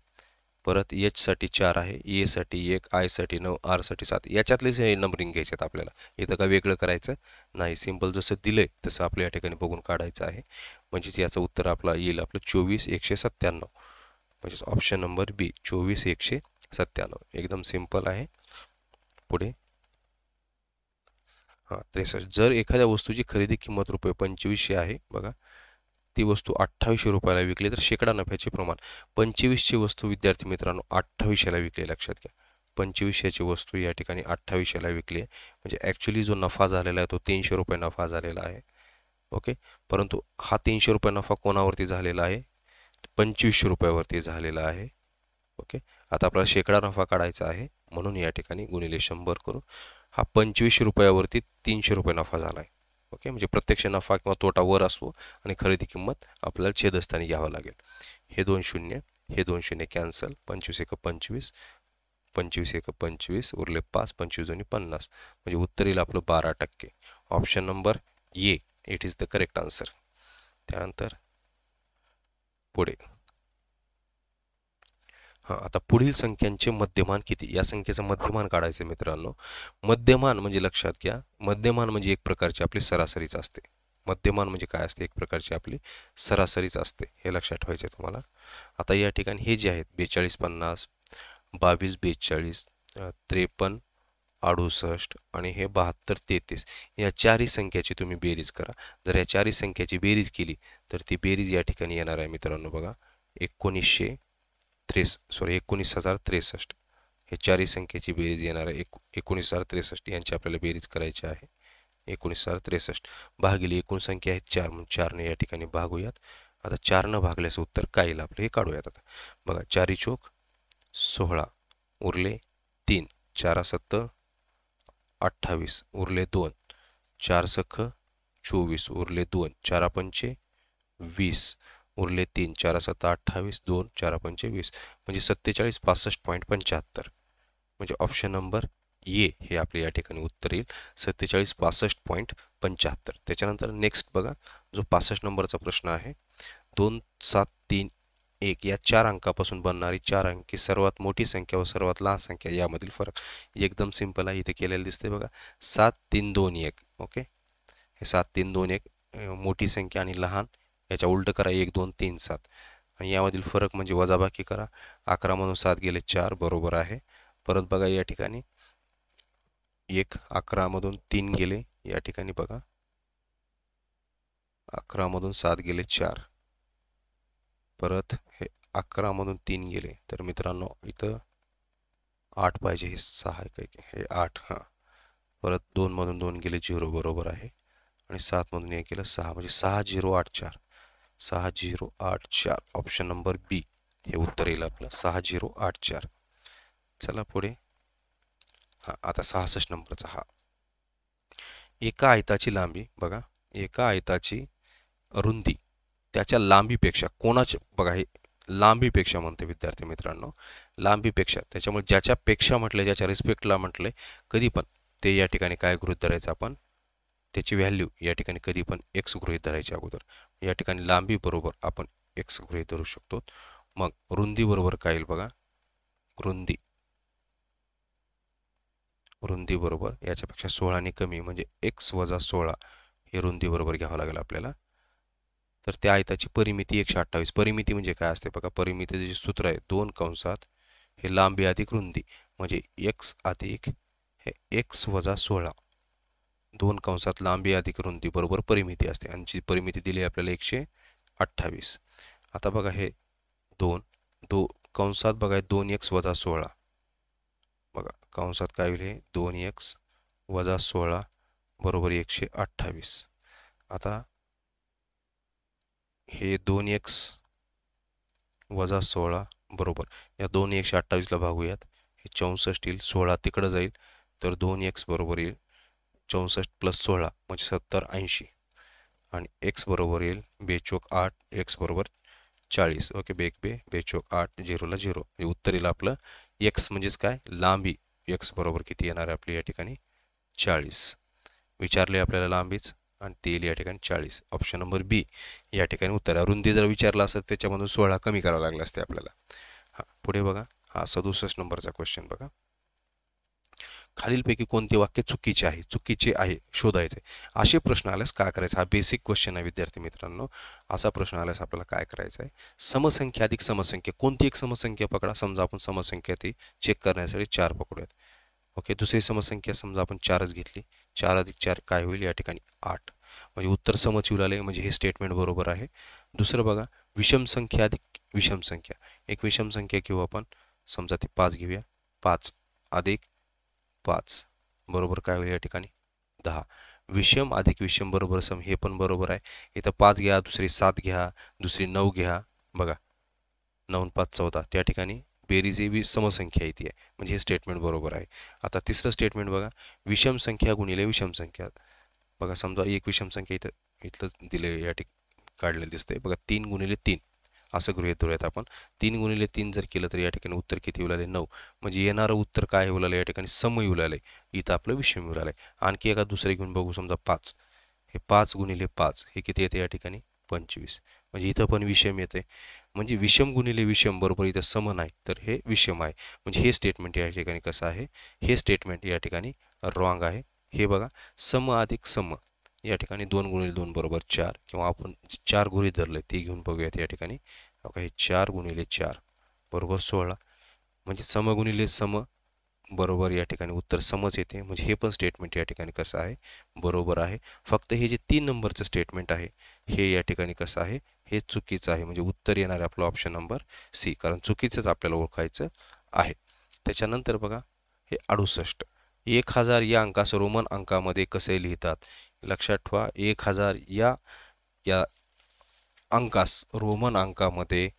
परत एच साठी 4 आहे, ए साठी 1, आय साठी 9, आर साठी 7. याच्यातलेच हे नंबरिंग घ्यायचे आहेत आपल्याला. इथं काय वेगळं करायचं नाही. सिंपल जसं दिलंय तसं आपल्या या ठिकाणी बघून काढायचं आहे. म्हणजेच याचं उत्तर आपला येईल आपलं 24 197. म्हणजेच ऑप्शन नंबर बी 24 197. एकदम सिंपल आहे. पुढे 63. जर एखाद्या वस्तूची खरेदी किंमत रुपये 2500 आहे बघा, ती वस्तू 2800 रुपयाला विकली तर शेकडा नफ्याचे प्रमाण. 25ची वस्तू विद्यार्थी मित्रांनो 2800ला विकली, लक्षात घ्या. 2500ची वस्तू या ठिकाणी 2800ला विकली आहे. म्हणजे ॲक्च्युली जो नफा झालेला आहे तो 300 रुपये नफा झालेला आहे. ओके, परंतु हा 300 रुपये नफा कोणावरती झालेला आहे, 2500 रुपयावरती झालेला आहे. ओके, आता आपल्याला शेकडा नफा काढायचा आहे, म्हणून या ठिकाणी गुणिले 100 करू. हा 2500 रुपयावरती 300 रुपये नफा झाला आहे. ओके, म्हणजे प्रत्यक्ष नफा किंवा तोटा वर असतो आणि खरेदी किंमत आपल्याला छेदस्थानी घ्यावं लागेल. हे 2 शून्य, हे 2 शून्य कॅन्सल. 25 1 25, 25 1 25, उरले 5, 25 2 50. म्हणजे उत्तर येईल आपलं 12%. Option number A it is the correct answer. त्यानंतर पुढे आता पुढील संख्यांचे मध्यमान किती, या संख्येचं मध्यमान काढायचं मित्रांनो. मध्यमान म्हणजे लक्षात घ्या, मध्यमान म्हणजे एक प्रकारची आपली सरासरीच असते. मध्यमान म्हणजे काय असते, एक प्रकारची आपली सरासरीच असते, हे लक्षात ठेवायचे तुम्हाला. आता या ठिकाणी हे जे आहेत 42 50 22 42 53 68 आणि हे 72 33, या चारही संख्याची तुम्ही बेरीज करा. जर या चारही संख्याची बेरीज केली तर ती बेरीज या ठिकाणी येणार आहे मित्रांनो बघा 19,063. हे चारही संख्येची बेरीज येणार आहे 19,063. यांची आपल्याला बेरीज करायची आहे. 19,063 भागिले एकूण संख्या आहेत 4, म्हणून 4ने या ठिकाणी भागूयात. आता 4 भागल्याचं उत्तर काय येईल आपलं हे काढूयात. आता बघा 4 चोक 16 उरले 3, 4 7 28 उरले 2, 4 सख 24 उरले 2, 4 पंचे 20 उरले 3, 4 7 28 2, 4 पंचे 20 म्हणजे 47 65.75. म्हणजे ऑप्शन नंबर ए हे आपले या ठिकाणी उत्तर येईल 47 65.75. त्याच्यानंतर नेक्स्ट बघा जो 65 नंबरचा प्रश्न आहे 2 7 3 1 या 4 अंकापासून बनणारी 4 अंकी सर्वात मोठी संख्या व सर्वात लहान संख्या यामधील फरक एकदम सिंपल आहे. इथे केलेलं दिसते बघा 7 3 2 1. ओके, हे 7 3 2 1 मोठी संख्या आणि लहान याच्या उलट करा 1 2 3 7 आणि यामधील फरक म्हणजे वजाबाकी करा. 11 मधून 7 गेले 4 बरोबर आहे. परत बघा या ठिकाणी 1 11 मधून 3 गेले, या ठिकाणी बघा 11 मधून 7 गेले 4, परत हे 11 मधून 3 गेले तर मित्रांनो इथं 8 पाहिजे, हे 6 आहे काय, हे 8. परत 2 मधून 2 गेले 0 बरोबर आहे आणि 7 मधून 1 गेलं 6 म्हणजे 6084. 6084 ऑप्शन नंबर बी हे उत्तर येईल आपलं 6084. चला पुढे आता 66 नंबरचा एका आयताची लांबी बघा, एका आयताची रुंदी त्याच्या लांबीपेक्षा कोणाच्या, बघा हे लांबीपेक्षा म्हणते विद्यार्थी मित्रांनो, लांबीपेक्षा, त्याच्यामुळे ज्याच्यापेक्षा म्हटले ज्याच्या रिस्पेक्टला म्हटले कधी पण ते या ठिकाणी काय गृहीत धरायचं आपण, त्याची व्हॅल्यू या ठिकाणी कधी पण x गृहीत धरायची अगोदर. या ठिकाणी लांबी बरोबर आपण x गृहीत धरू शकतो. मग रुंदी बरोबर काय येईल बघा, रुंदी बरोबर याच्यापेक्षा 16 कमी म्हणजे x वजा 16 हे रुंदी बरोबर घ्यावं लागेल आपल्याला. तर त्या आयताची परिमिती 128. परिमिती म्हणजे काय असते बघा, परिमितीचे जे सूत्र आहे 2 कंसात हे लांबी अधिक रुंदी म्हणजे x अधिक हे x वजा 16 2 कंसात लांबी अधिक रुंदी बरोबर परिमिती असते आणि जी परिमिती दिली आपल्याला 128. आता बघा हे 2 कंसात बघा 2x वजा 16, बघा कंसात काय होईल, हे 2x वजा 16 बरोबर 128. आता हे 2x वजा 16 बरोबर या 2 128ला भागूयात, हे 64 येईल, 16 तिकडं जाईल तर 2x बरोबर येईल 64 प्लस 16 म्हणजे 70 80 आणि x बरोबर येईल 2 चोक 8, x बरोबर 40. ओके, बे चोक 8 0ला 0 म्हणजे उत्तर येईल आपलं x म्हणजेच काय लांबी, x बरोबर किती येणार आहे आपली या ठिकाणी 40. विचारले आपल्याला लांबीच आणि ते येईल या ठिकाणी 40. ऑप्शन नंबर बी या ठिकाणी उत्तर आहे. रुंदी जर विचारला असत त्याच्यामधून 16 कमी करावं लागलं असते आपल्याला. पुढे बघा 67 नंबरचा क्वेश्चन बघा, खालीलपैकी कोणते वाक्य चुकीचे आहे शोधायचे. असे प्रश्न आल्यास काय करायचं, हा बेसिक क्वेश्चन आहे विद्यार्थी मित्रांनो. असा प्रश्न आल्यास आपल्याला काय करायचं आहे, समसंख्या अधिक समसंख्या, कोणती एक समसंख्या पकडा. समजा आपण समसंख्या ती चेक करण्यासाठी 4 पकडूयात. ओके, दुसरी समसंख्या समजा आपण 4च घेतली, 4 अधिक 4 काय होईल या ठिकाणी 8 म्हणजे उत्तर समच येऊ लागले, म्हणजे हे स्टेटमेंट बरोबर आहे. दुसरं बघा विषम संख्या अधिक विषम संख्या, एक विषम संख्या घेऊ आपण, समजा ती 5 घेऊया, 5 अधिक 5 बरोबर काय होईल या ठिकाणी 10. विषम अधिक विषम बरोबर सम, हे पण बरोबर आहे. इथं 5 घ्या, दुसरी 7 घ्या, दुसरी 9 घ्या, बघा 9 5 14, त्या ठिकाणी बेरीज ही समसंख्या येते म्हणजे हे स्टेटमेंट बरोबर आहे. आता तिसरं स्टेटमेंट बघा, विषम संख्या गुणिले विषम संख्या, बघा समजा एक विषम संख्या इथलं दिले या ठिकाणी काढलेलं दिसतंय बघा 3 गुणिले 3 असं गृहीत धरूयात आपण. 3 गुणिले 3 जर केलं तर या ठिकाणी उत्तर किती येऊ लागले 9 म्हणजे येणारं उत्तर काय येऊ लागलं या ठिकाणी सम येऊ लागले, इथं आपलं विषम येऊ लागले. आणखी एका दुसरे घेऊन बघू, समजा 5, हे 5 गुणिले 5 हे किती येते या ठिकाणी 25. म्हणजे इथं पण विषम येते. म्हणजे विषम गुणिले विषम बरोबर इथं सम नाही तर हे विषम आहे. म्हणजे हे स्टेटमेंट या ठिकाणी कसं आहे, हे स्टेटमेंट या ठिकाणी रॉंग आहे. हे बघा सम अधिक सम या ठिकाणी 2 गुणिले 2 बरोबर 4 किंवा आपण 4 गृहीत धरले ते घेऊन बघूयात या ठिकाणी. बघा हे 4 गुणिले 4 बरोबर 16. म्हणजे सम गुणिले सम बरोबर या ठिकाणी उत्तर समच येते. म्हणजे हे पण स्टेटमेंट या ठिकाणी कसं आहे, बरोबर आहे. फक्त हे जे 3 नंबरचं स्टेटमेंट आहे हे या ठिकाणी कसं आहे, हे चुकीचं आहे. म्हणजे उत्तर येणार आहे आपलं ऑप्शन नंबर सी, कारण चुकीचंच आपल्याला ओळखायचं आहे. त्याच्यानंतर बघा हे 68. 1000 या अंकास रोमन अंकामध्ये कसे लिहितात. लक्षात ठेवा 1000 या अंकास रोमन अंकामध्ये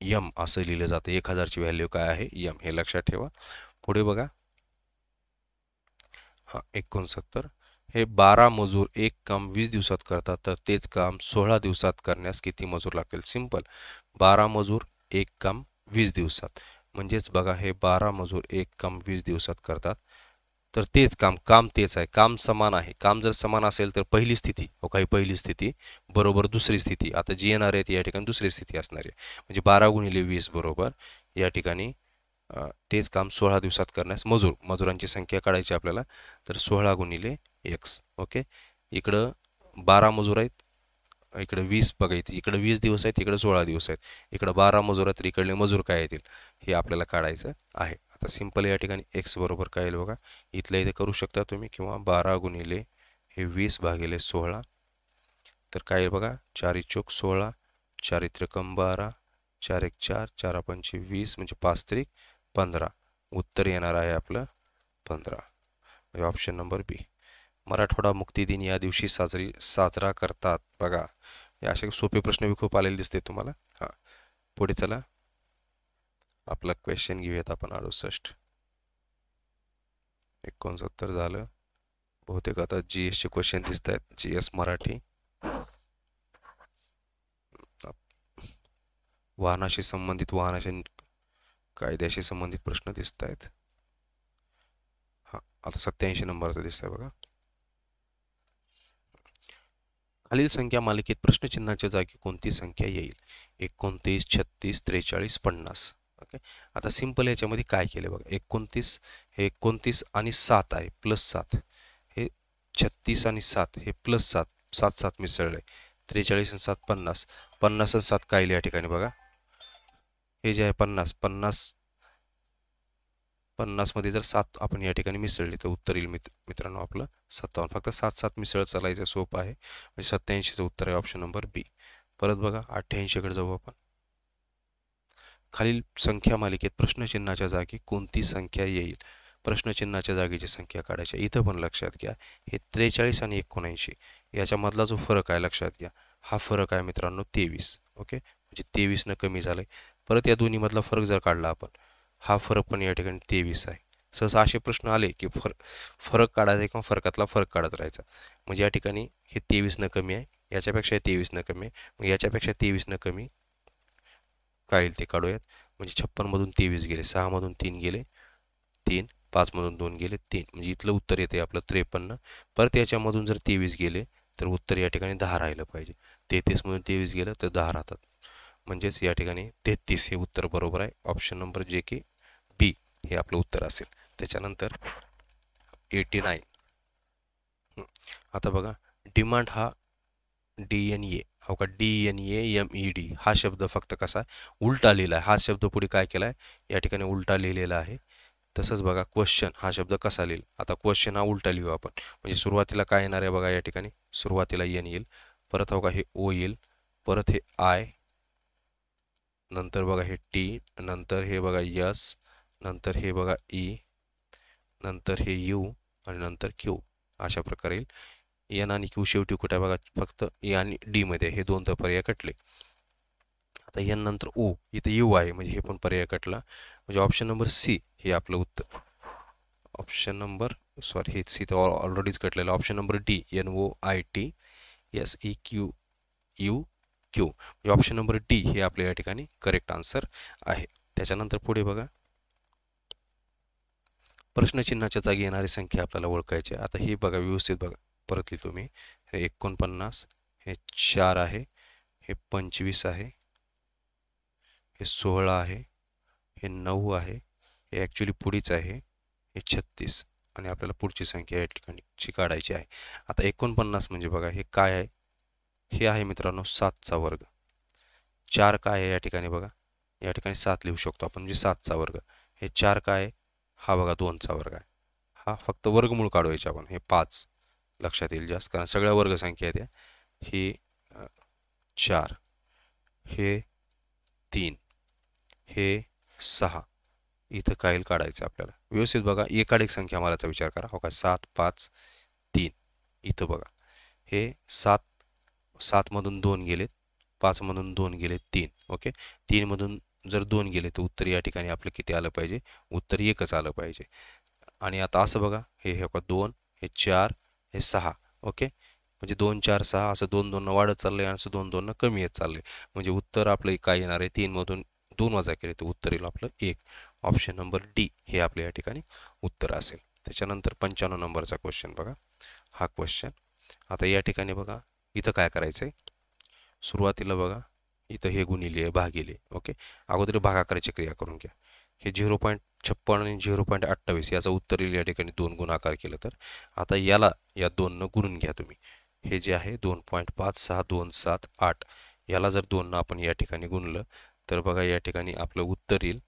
यम असं लिहिलं जातं. 1000 ची व्हॅल्यू काय आहे, यम, हे लक्षात ठेवा. पुढे बघा 69. हे 12 मजूर एक काम 20 दिवसात करतात तर तेच काम 16 दिवसात करण्यास किती मजूर लागतील. सिंपल, 12 मजूर एक काम 20 दिवसात, म्हणजेच बघा हे 12 मजूर एक काम 20 दिवसात करतात तर तेच काम तेच आहे, काम समान आहे. काम जर समान असेल तर पहिली स्थिती काही पहिली स्थिती बरोबर दुसरी स्थिती, आता जी येणार आहे ती या ठिकाणी दुसरी स्थिती असणार आहे. म्हणजे 12 गुणिले 20 बरोबर या ठिकाणी तेच काम 16 दिवसात करण्यास मजुरांची संख्या काढायची आपल्याला, तर 16 गुणिले x. ओके, इकडं 12 मजूर आहेत, इकडे 20 बघा, इकडे 20 दिवस आहेत, इकडे 16 दिवस आहेत. इकडे 12 मजूर आहेत तर इकडले मजूर काय येतील हे आपल्याला काढायचं आहे. आता सिंपल या ठिकाणी x बरोबर काय येईल बघा, इथल्या इथे करू शकता तुम्ही, किंवा 12 गुणिले हे 20 भागिले 16 तर काय येईल बघा, 4 चोक 16, 4 त्रिकम 12, 4 1 4, 4 पंचे 20, म्हणजे 5 त्रिक 15. उत्तर येणार आहे आपलं 15, म्हणजे ऑप्शन नंबर बी. मराठवाडा मुक्ती दिन या दिवशी साजरा करतात. बघा हे असे सोपे प्रश्न बी खूप आलेले दिसते तुम्हाला. पुढे चला आपला क्वेश्चन घेऊयात आपण. 68 69 झालं. बहुतेक आता GS चे क्वेश्चन दिसत आहेत, GS मराठी. वाहनाशी संबंधित, वाहनाच्या कायद्याशी संबंधित प्रश्न दिसत आहेत. आता 87 नंबरचा दिसतंय बघा. खालील संख्या मालिकेत प्रश्नचिन्हाच्या जागी कोणती संख्या येईल. 29, 36, 43, 50. ओके, आता सिंपल याच्यामध्ये काय केले बघा, 29 हे 29 आणि 7 आहे, +7. हे 36 आणि 7 हे +7, 7 7 मिसळले. 43 आणि 7 50, 50 आणि 7 काय या ठिकाणी बघा, हे जे आहे 50 मध्ये जर 7 आपण या ठिकाणी मिसळली तर उत्तर येईल मित्रांनो आपलं 57. फक्त 7 7 मिसळ चालायचं सोपं आहे. म्हणजे 87चं उत्तर आहे ऑप्शन नंबर बी. परत बघा 88 कडे जाऊ आपण. खालील संख्या मालिकेत प्रश्नचिन्हाच्या जागी कोणती संख्या येईल. प्रश्नचिन्हाच्या जागेची संख्या काढायची. इथं पण लक्षात घ्या हे 43 आणि 79 याच्यामधला जो फरक आहे लक्षात घ्या, हा फरक आहे मित्रांनो 23. ओके, म्हणजे 23 न कमी झालंय. परत या दोन्ही मधला फरक जर काढला आपण, हा फरक पण या ठिकाणी 23 आहे. सहसा असे प्रश्न आले की फरक काढायचा किंवा फरकातला फरक काढत राहायचा. म्हणजे या ठिकाणी हे 23 न कमी आहे, याच्यापेक्षा 23 न कमी आहे, मग याच्यापेक्षा 23 न कमी काय येईल ते काढूयात. म्हणजे 56 मधून 23 गेले, 6 मधून 3 गेले 3, 5 मधून 2 गेले 3, म्हणजे इथलं उत्तर येते आपलं 53. परत याच्यामधून जर 23 गेले तर उत्तर या ठिकाणी 10 राहिलं पाहिजे. 33 मधून 23 गेलं तर 10 राहतात, म्हणजेच या ठिकाणी 33 हे उत्तर बरोबर आहे. ऑप्शन नंबर जे की बी हे आपलं उत्तर असेल. त्याच्यानंतर 89. आता बघा डिमांड हा DNA, हो का, DNAMED हा शब्द फक्त कसा उलटा लिहिला आहे. हा शब्द पुढे काय केला आहे या ठिकाणी उलटा लिहिलेला आहे. तसंच बघा क्वेश्चन हा शब्द कसा लिहिल, आता क्वेश्चन हा उलटा लिहू आपण. म्हणजे सुरुवातीला काय येणार आहे बघा, या ठिकाणी सुरुवातीला N येईल, परत हो का हे O येईल, परत हे I, नंतर बघा हे T, नंतर हे बघा S, नंतर हे बघा E, नंतर हे U आणि नंतर Q. अशा प्रकारे येईल. N आणि Q शेवटी कुठे बघा, फक्त E आणि D मध्ये हे दोन तर पर्याय कटले. आता N नंतर O, इथे U आहे म्हणजे हे पण पर्याय कटला. म्हणजे ऑप्शन नंबर सी हे आपलं उत्तर. ऑप्शन नंबर हे सी तर ऑलरेडीच कटलेलं. Option number d NOIT SEQUQ, म्हणजे ऑप्शन नंबर डी हे आपल्या या ठिकाणी करेक्ट आन्सर आहे. त्याच्यानंतर पुढे बघा प्रश्नचिन्हाच्या जागी येणारी संख्या आपल्याला ओळखायची. आता हे बघा व्यवस्थित बघा, परत लिहितो मी, हे 49, हे 4 आहे, हे 25 आहे, हे 16 आहे, हे 9 आहे, हे ॲक्च्युली पुढीच आहे, हे 36 आणि आपल्याला पुढची संख्या या ठिकाणी काढायची आहे. आता 49 म्हणजे बघा हे काय आहे, हे आहे मित्रांनो 7चा वर्ग. 4 काय आहे या ठिकाणी बघा, या ठिकाणी 7 लिहू शकतो आपण, म्हणजे 7चा वर्ग. हे 4 काय आहे, हा बघा 2चा वर्ग आहे. हा फक्त वर्गमूळ काढवायचे आपण, हे 5 लक्षात येईल जास्त, कारण सगळ्या वर्गसंख्या आहेत. ही 4, हे 3, हे 6, इथं काय काढायचं आपल्याला व्यवस्थित बघा. एकाधिक संख्या मालाचा विचार करा. हो का, 7, 5, 3. इथं बघा हे 7 मधून 2 गेलेत, 5 मधून 2 गेले 3. ओके, 3 मधून जर 2 गेले तर उत्तर या ठिकाणी आपलं किती आलं पाहिजे, उत्तर 1च आलं पाहिजे. आणि आता असं बघा, हे हो का 2, हे 4, हे 6. ओके, म्हणजे 2, 4, 6 असं 2 2 वाढत चाललंय आणि असं 2 2 कमी येत चाललंय. म्हणजे उत्तर आपलं काय येणार आहे, 3 मधून 2 वजा केले तर उत्तर येईल आपलं 1. ऑप्शन नंबर डी हे आपल्या या ठिकाणी उत्तर असेल. त्याच्यानंतर 95 नंबरचा क्वेश्चन बघा. हा क्वेश्चन आता या ठिकाणी बघा, इथं काय करायचं आहे, सुरुवातीला बघा इथं हे गुणिले भागिले. ओके, अगोदर भागाकाराची क्रिया करून घ्या. हे 0.56 आणि 0.28 याचा उत्तर येईल या ठिकाणी 2 गुणाकार केलं तर. आता याला या 2 गुणून घ्या तुम्ही. हे जे आहे 2.5627 याला जर 2 आपण या ठिकाणी गुणलं तर बघा या ठिकाणी आपलं उत्तर येईल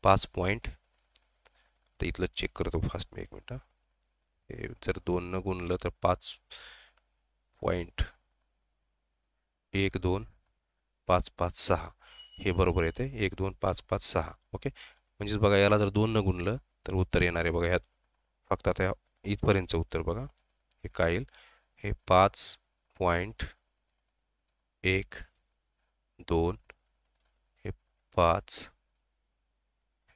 5. तर इथलं चेक करतो फास्ट मी, 1 मिनिट. हे जर 2 गुणलं तर 5.125556 हे बरोबर येते. 12556. ओके, म्हणजेच बघा याला जर 2 गुणलं तर उत्तर येणार आहे बघा ह्यात फक्त आता इथपर्यंतचं उत्तर बघा हे काय येईल, हे 5.12, हे 5,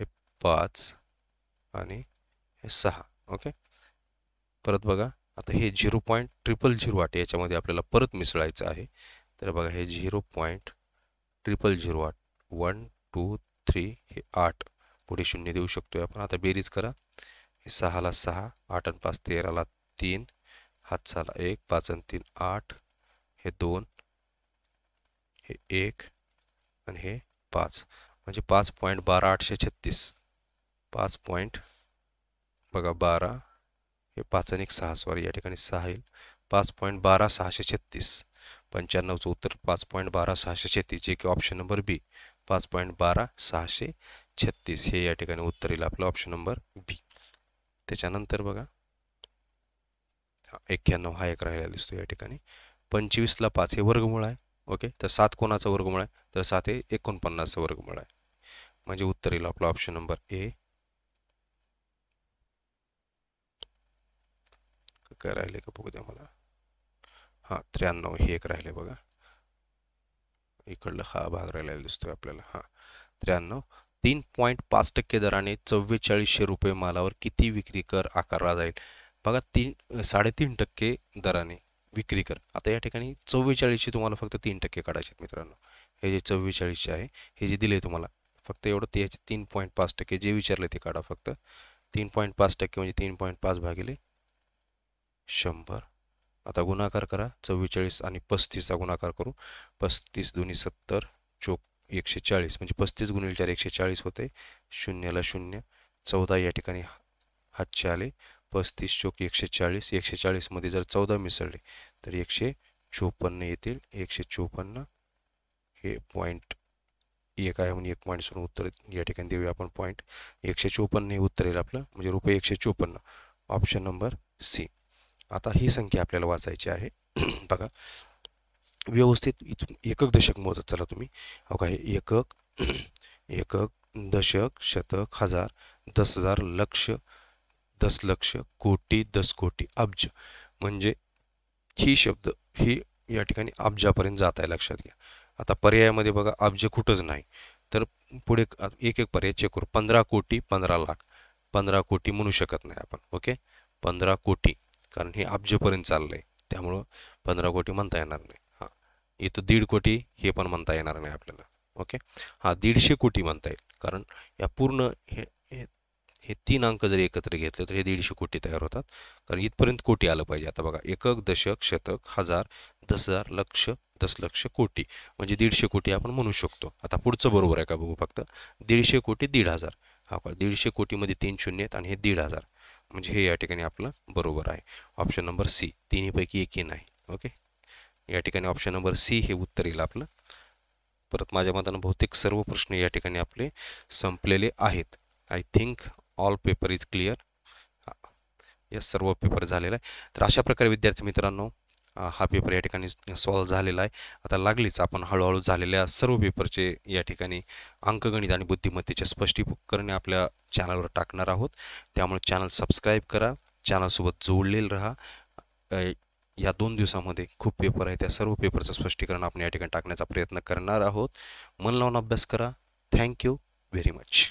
हे 5 आणि हे 6. ओके, परत बघा आता हे 0.00008 याच्यामध्ये आपल्याला परत मिसळायचं आहे. तर बघा हे 0.00008 1 2 3 हे 8 पुढे 0 देऊ शकतोय आपण. आता बेरीज करा. हे 6 ला 6, 8 आणि 5 13 ला 3, हात 6 ला 1, 5 आणि 3 8, हे 2, हे 1 आणि हे 5, म्हणजे 5.12836. 5. बघा 12, हे 5 आणि 6 सॉरी या ठिकाणी 6 येईल. 5.12636. 95चं उत्तर 5.12636 जे की ऑप्शन नंबर बी 5.12636 हे या ठिकाणी उत्तर येईल आपलं ऑप्शन नंबर बी. त्याच्यानंतर बघा 91 हा एक राहिला दिसतो या ठिकाणी. 25 ला 5 हे वर्गमूळ आहे. ओके, तर 7 कोणाचा वर्गमूळ आहे, तर 7 हे 49चं वर्गमूळ आहे. म्हणजे उत्तर येईल आपलं ऑप्शन नंबर ए. काय राहिले का बघू द्या मला. हां 93 हे एक राहिले बघा, इकडला हा भाग राहिलेला दिसतोय आपल्याला. हां 93. 3.5% दराने 4400 रुपये मालावर किती विक्री कर आकारला जाईल. बघा 3.5% दराने विक्री कर. आता या ठिकाणी 44ची तुम्हाला फक्त 3% काढायचे मित्रांनो. हे जे 44 आहे हे जे दिले तुम्हाला फक्त एवढं ते 3.5% जे विचारले ते काढा फक्त. 3.5% म्हणजे 3.5 भागिले 100. आता गुणाकार करा. 44 आणि 35चा गुणाकार करू. 35 दुनी 70 चोक 140 म्हणजे 35 गुणिले 4 140 होते. 0 ला 0, 14 या ठिकाणी हातचे आले. 35 चोक 140, 140 मध्ये जर 14 मिसळले तर 154 येतील. 154 हे पॉईंट 1 आहे म्हणून 1 पॉईंट सोडून उत्तर या ठिकाणी देऊया आपण पॉईंट. 154 हे उत्तर येईल आपलं, म्हणजे रुपये 154. Option number C. आता ही संख्या आपल्याला वाचायची आहे. बघा व्यवस्थित इथून एकक दशक मोजत चला तुम्ही. हो का, हे एकक, एकक, दशक, शतक, हजार, 10,000, लक्ष, 10 लक्ष, कोटी, 10 कोटी, अब्ज. म्हणजे ही शब्द ही या ठिकाणी अब्जापर्यंत जात आहे, लक्षात घ्या. आता पर्यायामध्ये बघा अब्ज कुठंच नाही, तर पुढे एक एक पर्याय चेक करू. 15 कोटी 15 लाख. 15 कोटी म्हणू शकत नाही आपण. ओके, 15 कोटी कारण हे अब्जपर्यंत चाललंय त्यामुळं 15 कोटी म्हणता येणार नाही. हां इथं 1.5 कोटी हे पण म्हणता येणार नाही आपल्याला. ओके, हां 150 कोटी म्हणता येईल कारण या पूर्ण हे हे 3 अंक जरी एकत्र घेतले तर हे 150 कोटी तयार होतात. कारण इथपर्यंत कोटी आलं पाहिजे. आता बघा, एकक, दशक, शतक, हजार, 10,000, लक्ष, दशलक्ष, कोटी, म्हणजे 150 कोटी आपण म्हणू शकतो. आता पुढचं बरोबर आहे का बघू फक्त. 150 कोटी 1,500. हा का, 150 कोटीमध्ये 3 शून्य आहेत आणि हे 1,500, म्हणजे हे या ठिकाणी आपलं बरोबर आहे. ऑप्शन नंबर सी, तिन्हीपैकी एकही नाही. ओके, या ठिकाणी ऑप्शन नंबर सी हे उत्तर येईल आपलं. परत माझ्या मतानं बहुतेक सर्व प्रश्न या ठिकाणी आपले संपलेले आहेत. I think all paper is clear. या सर्व पेपर झालेला आहे. तर अशा प्रकारे विद्यार्थी मित्रांनो, हा पेपर या ठिकाणी सॉल्व झालेला आहे. आता लागलीच आपण हळूहळू झालेल्या सर्व पेपरचे या ठिकाणी अंकगणित आणि बुद्धिमत्तेचे स्पष्टीकरणे आपल्या चॅनलवर टाकणार आहोत. त्यामुळे चॅनल सबस्क्राईब करा, चॅनलसोबत जोडलेलं राहा. या 2 दिवसामध्ये खूप पेपर आहे, त्या सर्व पेपरचं स्पष्टीकरण आपण या ठिकाणी टाकण्याचा प्रयत्न करणार आहोत. मन लावून अभ्यास करा. Thank you very much.